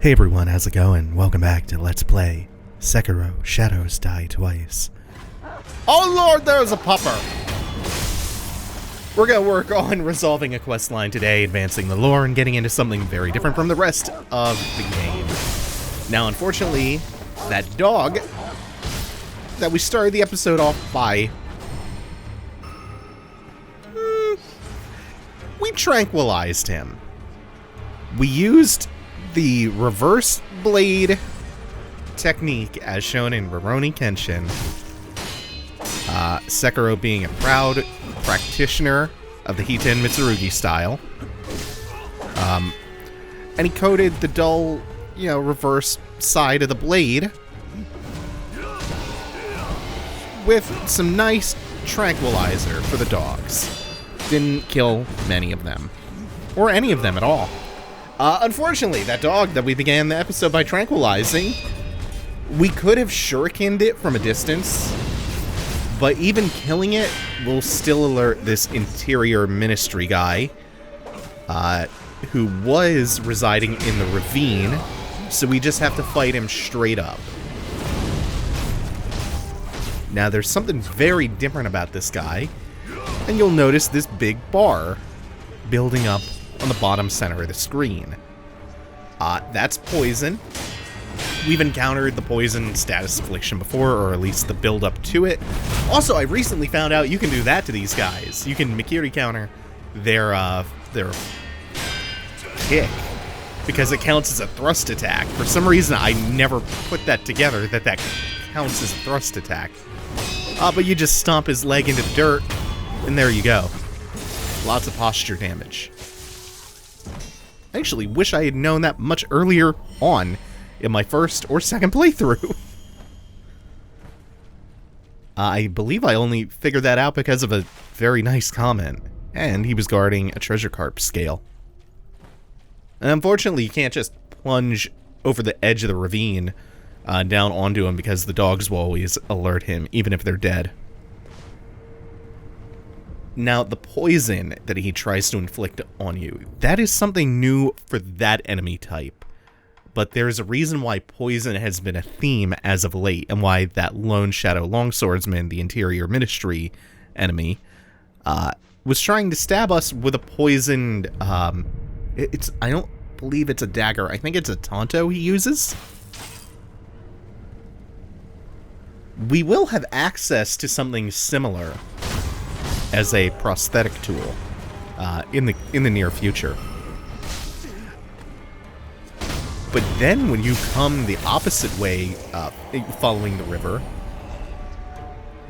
Hey everyone, how's it going? Welcome back to Let's Play Sekiro, Shadows Die Twice. Oh lord, there's a pupper! We're gonna work on resolving a quest line today, advancing the lore, and getting into something very different from the rest of the game. Now, unfortunately, that dog that we started the episode off by, we tranquilized him. We used the reverse blade technique as shown in Rurouni Kenshin. Sekiro being a proud practitioner of the Hiten Mitsurugi style. And he coated the dull, reverse side of the blade with some nice tranquilizer for the dogs. Didn't kill many of them. Or any of them at all. Unfortunately, that dog that we began the episode by tranquilizing, we could have shurikened it from a distance, but even killing it will still alert this interior ministry guy, who was residing in the ravine, so we just have to fight him straight up. Now, there's something very different about this guy, and you'll notice this big bar building up on the bottom center of the screen. That's poison. We've encountered the poison status affliction before, or at least the build-up to it. Also, I recently found out you can do that to these guys. You can Mikiri counter their kick, because it counts as a thrust attack. For some reason, I never put that together, that counts as a thrust attack. But you just stomp his leg into the dirt, and there you go. Lots of posture damage. I actually wish I had known that much earlier on in my first or second playthrough. I believe I only figured that out because of a very nice comment, and he was guarding a treasure carp scale. And unfortunately, you can't just plunge over the edge of the ravine down onto him, because the dogs will always alert him, even if they're dead. Now, the poison that he tries to inflict on you, that is something new for that enemy type. But there's a reason why poison has been a theme as of late, and why that Lone Shadow Longswordsman, the interior ministry enemy, was trying to stab us with a poisoned, I don't believe it's a dagger, I think it's a tanto he uses. We will have access to something similar as a prosthetic tool in the near future. But then when you come the opposite way, following the river,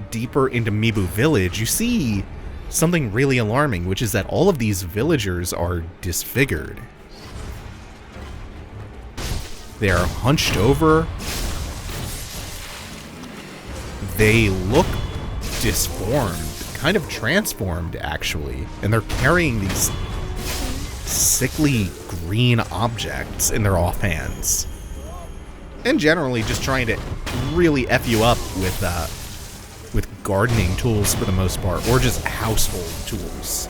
deeper into Mibu Village, you see something really alarming, which is that all of these villagers are disfigured. They are hunched over. They look disformed. Kind of transformed, actually, and they're carrying these sickly green objects in their offhands, and generally just trying to really F you up with gardening tools for the most part, or just household tools.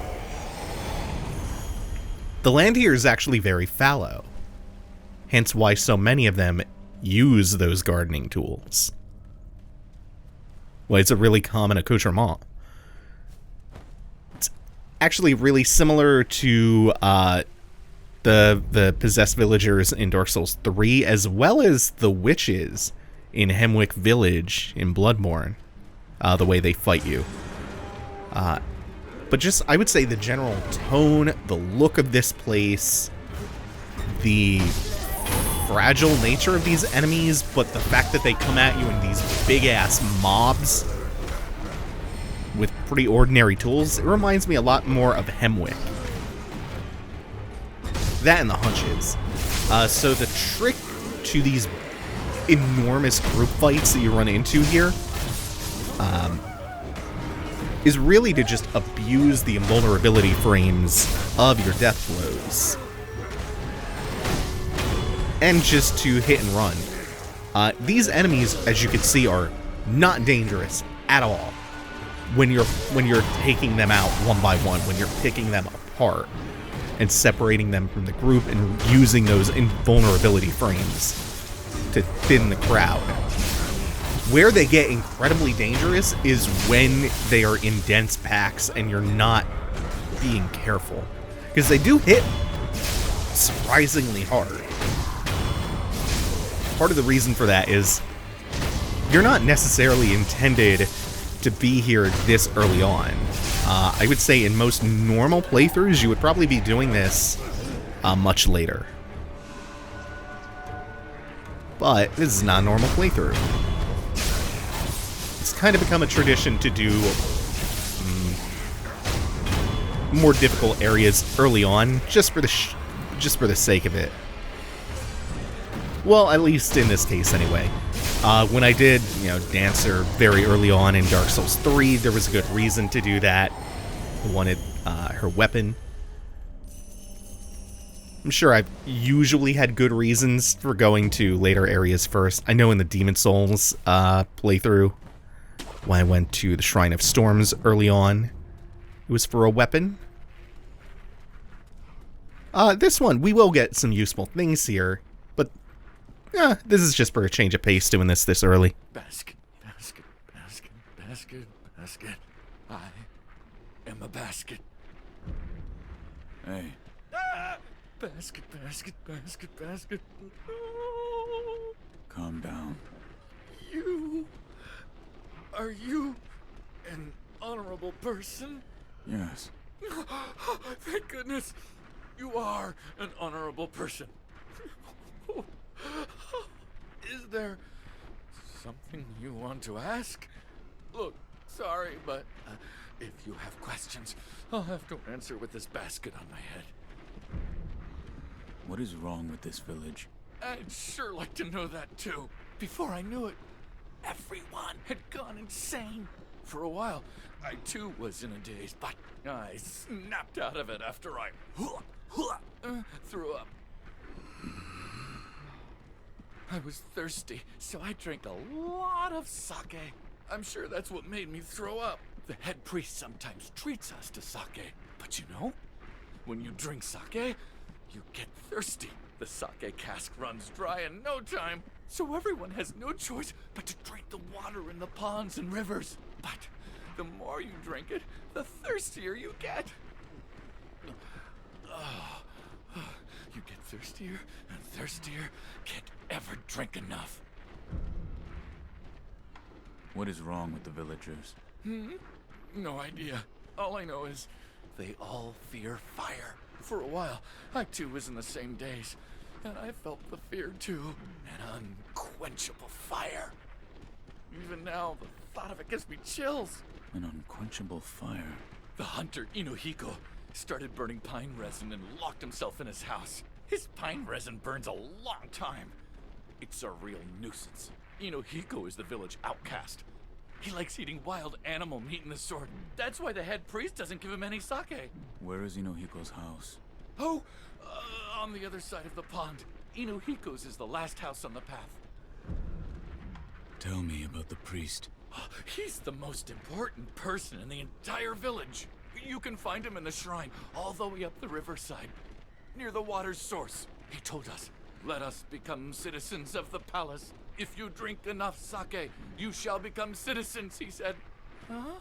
The land here is actually very fallow, hence why so many of them use those gardening tools. Well, it's a really common accoutrement. Actually really similar to the possessed villagers in Dark Souls 3, as well as the witches in Hemwick Village in Bloodborne, the way they fight you. But just, I would say the general tone, the look of this place, the fragile nature of these enemies, but the fact that they come at you in these big-ass mobs with pretty ordinary tools, it reminds me a lot more of Hemwick. That and the hunches. So the trick to these enormous group fights that you run into here is really to just abuse the invulnerability frames of your death blows. And just to hit and run. These enemies, as you can see, are not dangerous at all when you're taking them out one by one, when you're picking them apart. and separating them from the group and using those invulnerability frames to thin the crowd. Where they get incredibly dangerous is when they are in dense packs and you're not being careful. Because they do hit surprisingly hard. Part of the reason for that is you're not necessarily intended to be here this early on. I would say in most normal playthroughs, you would probably be doing this much later. But this is not a normal playthrough. It's kind of become a tradition to do more difficult areas early on, just for the sake of it. Well, at least in this case, anyway. When I did, Dancer very early on in Dark Souls 3, there was a good reason to do that. I wanted her weapon. I'm sure I've usually had good reasons for going to later areas first. I know in the Demon Souls playthrough, when I went to the Shrine of Storms early on, it was for a weapon. This one, we will get some useful things here, but this is just for a change of pace doing this early. Basket, basket, basket, basket, basket. I am a basket. Hey. Ah! Basket, basket, basket, basket. Oh. Calm down. Are you an honorable person? Yes. Thank goodness. You are an honorable person. Is there something you want to ask? Look, sorry, but if you have questions, I'll have to answer with this basket on my head. What is wrong with this village? I'd sure like to know that too. Before I knew it, everyone had gone insane. For a while, I too was in a daze, but I snapped out of it after I threw up. I was thirsty, so I drank a lot of sake. I'm sure that's what made me throw up. The head priest sometimes treats us to sake, but when you drink sake, you get thirsty. The sake cask runs dry in no time, so everyone has no choice but to drink the water in the ponds and rivers. But the more you drink it, the thirstier you get. You get thirstier and thirstier, can't ever drink enough. What is wrong with the villagers? No idea. All I know is they all fear fire. For a while, I too was in the same daze, and I felt the fear too. An unquenchable fire. Even now, the thought of it gives me chills. An unquenchable fire? The hunter, Inohiko, started burning pine resin and locked himself in his house. His pine resin burns a long time. It's a real nuisance. Inohiko is the village outcast. He likes eating wild animal meat in the sword. That's why the head priest doesn't give him any sake. Where is Inohiko's house? Oh, on the other side of the pond. Inohiko's is the last house on the path. Tell me about the priest. He's the most important person in the entire village. You can find him in the shrine, all the way up the riverside, near the water's source. He told us, let us become citizens of the palace. If you drink enough sake, you shall become citizens, he said. Huh?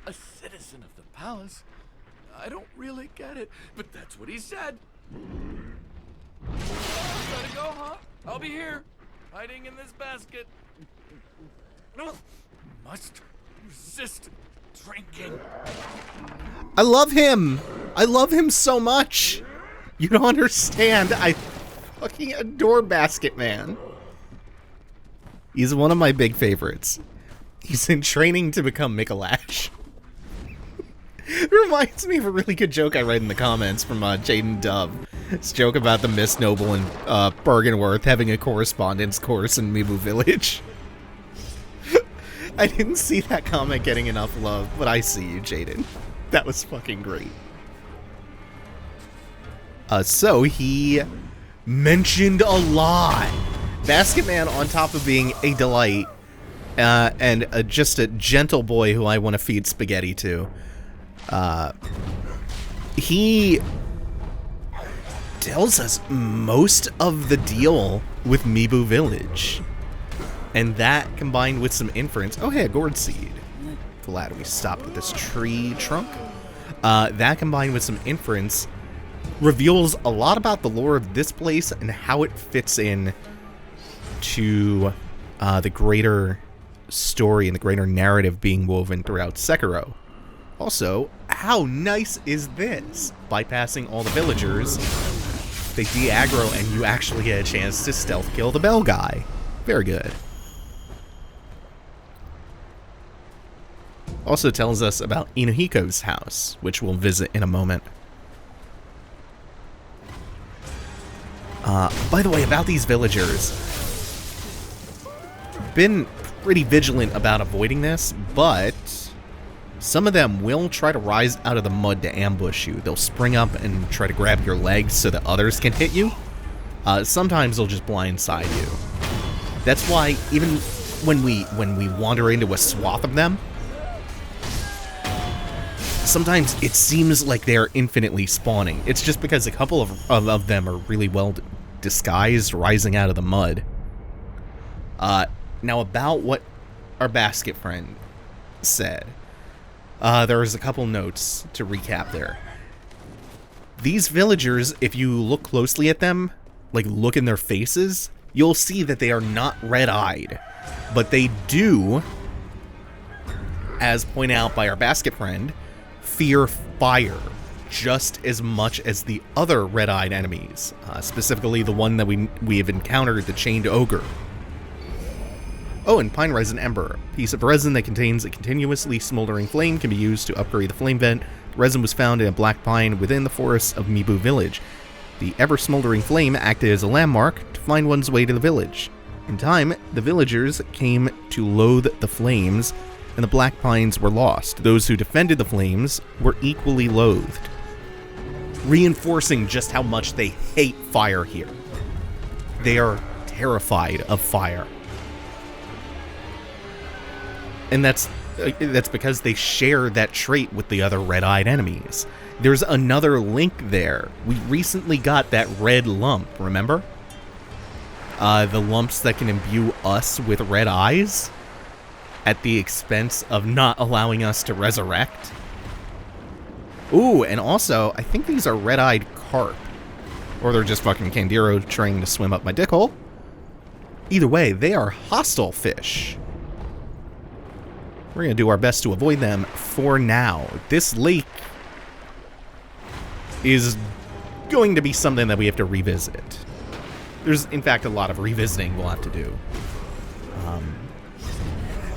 A citizen of the palace? I don't really get it, but that's what he said. Gotta go, huh? I'll be here, hiding in this basket. No, must resist drinking. I love him! I love him so much! You don't understand. I fucking adore Basket Man. He's one of my big favorites. He's in training to become Mikalash. It reminds me of a really good joke I read in the comments from Jaden Dove. This joke about the Miss Noble and Bergenworth having a correspondence course in Mibu Village. I didn't see that comment getting enough love, but I see you, Jaden. That was fucking great. So he mentioned a lot. Basket Man, on top of being a delight, and just a gentle boy who I want to feed spaghetti to, he tells us most of the deal with Mibu Village. And that, combined with some inference... Oh, hey, a gourd seed. Glad we stopped at this tree trunk. That, combined with some inference, reveals a lot about the lore of this place and how it fits in to the greater story and the greater narrative being woven throughout Sekiro. Also, how nice is this? Bypassing all the villagers, they de-aggro and you actually get a chance to stealth kill the bell guy. Very good. Also tells us about Inuhiko's house, which we'll visit in a moment. By the way, about these villagers, been pretty vigilant about avoiding this, but some of them will try to rise out of the mud to ambush you. They'll spring up and try to grab your legs so that others can hit you. Sometimes they'll just blindside you. That's why even when we wander into a swath of them, sometimes it seems like they're infinitely spawning. It's just because a couple of them are really well disguised, rising out of the mud. Now about what our basket friend said. There's a couple notes to recap there. These villagers, if you look closely at them, like look in their faces, you'll see that they are not red-eyed. But they do, as pointed out by our basket friend, fear fire just as much as the other red-eyed enemies, specifically the one that we have encountered, the chained ogre. Oh, and pine resin ember. Piece of resin that contains a continuously smoldering flame can be used to upgrade the flame vent. The resin was found in a black pine within the forests of Mibu Village. The ever-smoldering flame acted as a landmark to find one's way to the village. In time, the villagers came to loathe the flames, and the black pines were lost. Those who defended the flames were equally loathed, reinforcing just how much they hate fire here. They are terrified of fire. And that's because they share that trait with the other red-eyed enemies. There's another link there. We recently got that red lump, remember? The lumps that can imbue us with red eyes at the expense of not allowing us to resurrect. Ooh, and also, I think these are red-eyed carp. Or they're just fucking Kandiro trying to swim up my dick hole. Either way, they are hostile fish. We're going to do our best to avoid them for now. This lake is going to be something that we have to revisit. There's, in fact, a lot of revisiting we'll have to do.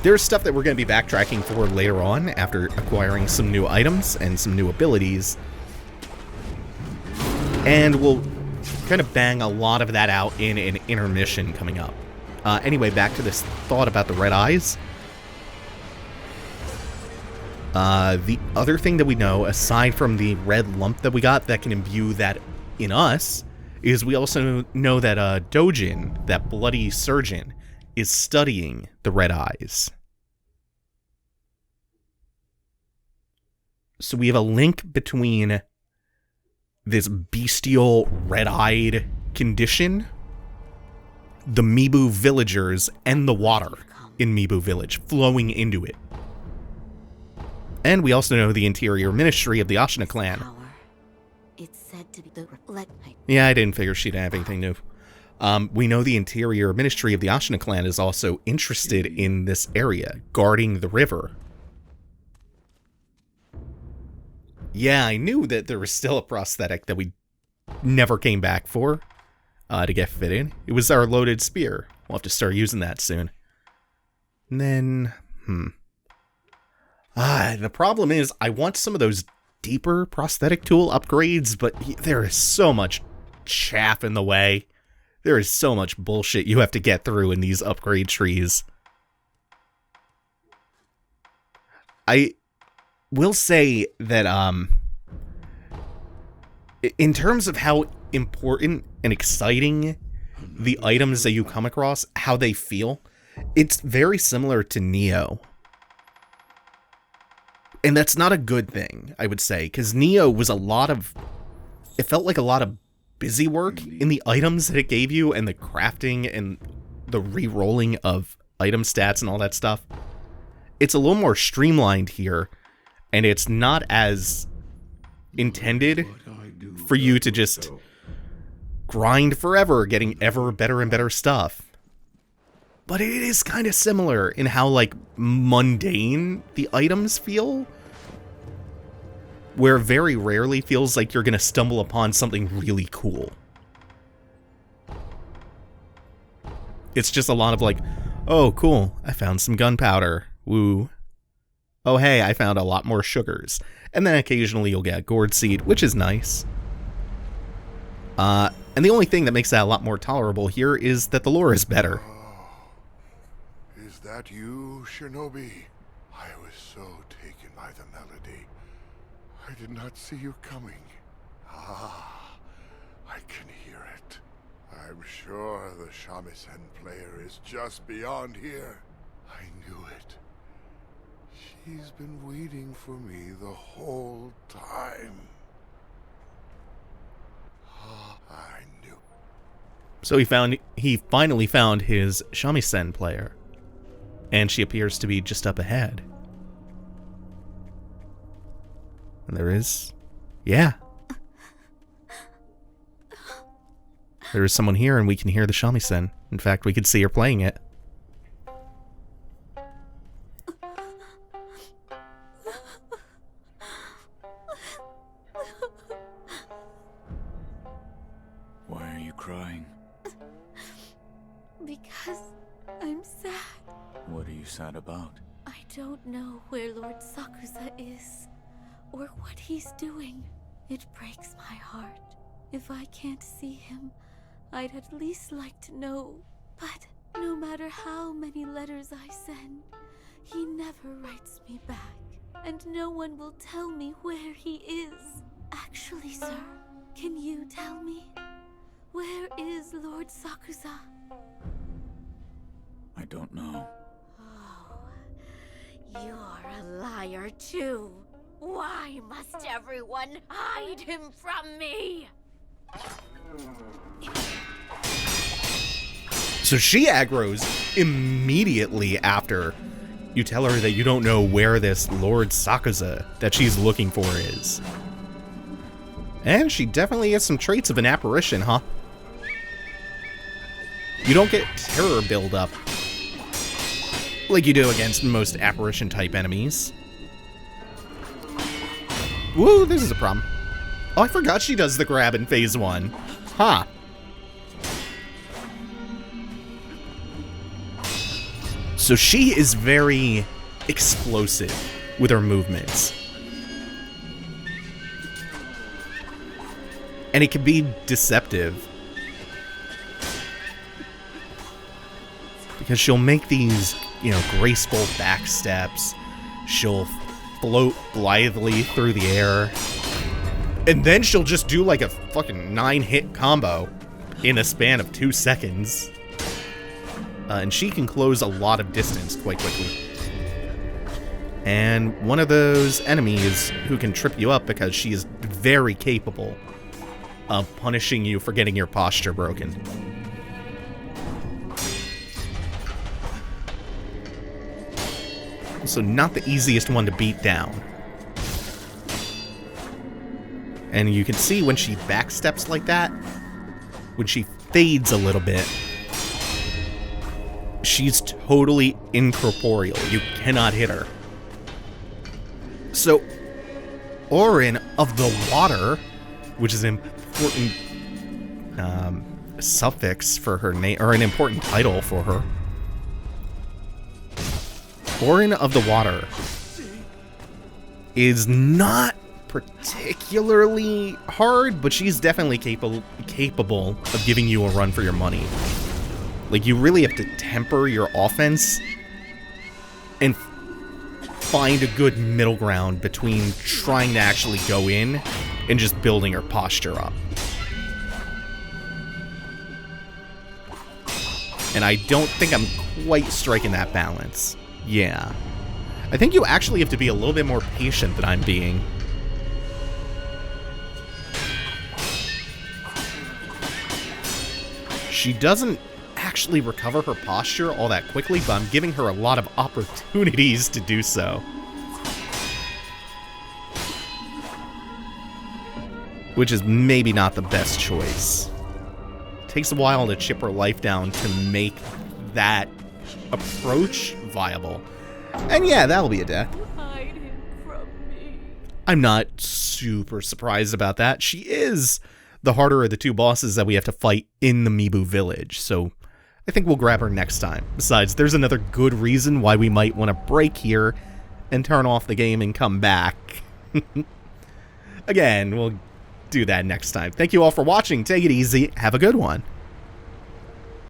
There's stuff that we're going to be backtracking for later on after acquiring some new items and some new abilities. And we'll kind of bang a lot of that out in an intermission coming up. Anyway, back to this thought about the red eyes. The other thing that we know, aside from the red lump that we got that can imbue that in us, is we also know that Dojin, that bloody surgeon, is studying the red eyes. So we have a link between this bestial red-eyed condition, the Mibu villagers, and the water in Mibu Village flowing into it. And we also know the interior ministry of the Ashina clan. It's said to be the Yeah, I didn't figure she'd have anything new. We know the interior ministry of the Ashina clan is also interested in this area, guarding the river. Yeah, I knew that there was still a prosthetic that we never came back for to get fit in. It was our loaded spear. We'll have to start using that soon. And then, the problem is I want some of those deeper prosthetic tool upgrades, but there is so much chaff in the way. There is so much bullshit you have to get through in these upgrade trees. I will say that, in terms of how important and exciting the items that you come across, how they feel, it's very similar to Neo. And that's not a good thing, I would say, because Neo was it felt like a lot of busy work in the items that it gave you and the crafting and the re-rolling of item stats and all that stuff. It's a little more streamlined here, and it's not as intended for you to just grind forever, getting ever better and better stuff. But it is kind of similar in how, like, mundane the items feel, where very rarely feels like you're going to stumble upon something really cool. It's just a lot of like, oh, cool, I found some gunpowder. Woo. Oh, hey, I found a lot more sugars. And then occasionally you'll get a gourd seed, which is nice. And the only thing that makes that a lot more tolerable here is that the lore is better. Is that you, Shinobi? I was so taken by the melody. I did not see you coming. Ah, I can hear it. I'm sure the shamisen player is just beyond here. I knew it. She's been waiting for me the whole time. I knew. So he finally found his shamisen player, and she appears to be just up ahead. And there is, yeah. There is someone here, and we can hear the shamisen. In fact, we could see her playing it. Why are you crying? Because I'm sad. What are you sad about? I don't know where Lord Sakusa is, or what he's doing. It breaks my heart. If I can't see him, I'd at least like to know. But no matter how many letters I send, he never writes me back. And no one will tell me where he is. Actually, sir, can you tell me? Where is Lord Sakusa? I don't know. Oh, you're a liar too. Why must everyone hide him from me? So she aggroes immediately after you tell her that you don't know where this Lord Sakusa that she's looking for is. And she definitely has some traits of an apparition, huh? You don't get terror buildup like you do against most apparition-type enemies. Woo, this is a problem. Oh, I forgot she does the grab in Phase 1. Huh. So she is very explosive with her movements. And it can be deceptive. Because she'll make these, graceful back steps. She'll float blithely through the air. And then she'll just do like a fucking 9-hit combo in a span of 2 seconds. And she can close a lot of distance quite quickly. And one of those enemies who can trip you up because she is very capable of punishing you for getting your posture broken. Also, not the easiest one to beat down. And you can see when she backsteps like that, when she fades a little bit, she's totally incorporeal. You cannot hit her. So, Orin of the Water, which is an important suffix for her name, or an important title for her. Orin of the Water is not particularly hard, but she's definitely capable of giving you a run for your money. Like, you really have to temper your offense and find a good middle ground between trying to actually go in and just building her posture up. And I don't think I'm quite striking that balance. Yeah. I think you actually have to be a little bit more patient than I'm being. She doesn't actually recover her posture all that quickly, but I'm giving her a lot of opportunities to do so. Which is maybe not the best choice. Takes a while to chip her life down to make that approach viable. And yeah, that'll be a death. Hide him from me. I'm not super surprised about that. She is the harder of the two bosses that we have to fight in the Mibu village, so I think we'll grab her next time. Besides, there's another good reason why we might want to break here and turn off the game and come back. Again, we'll do that next time. Thank you all for watching. Take it easy. Have a good one.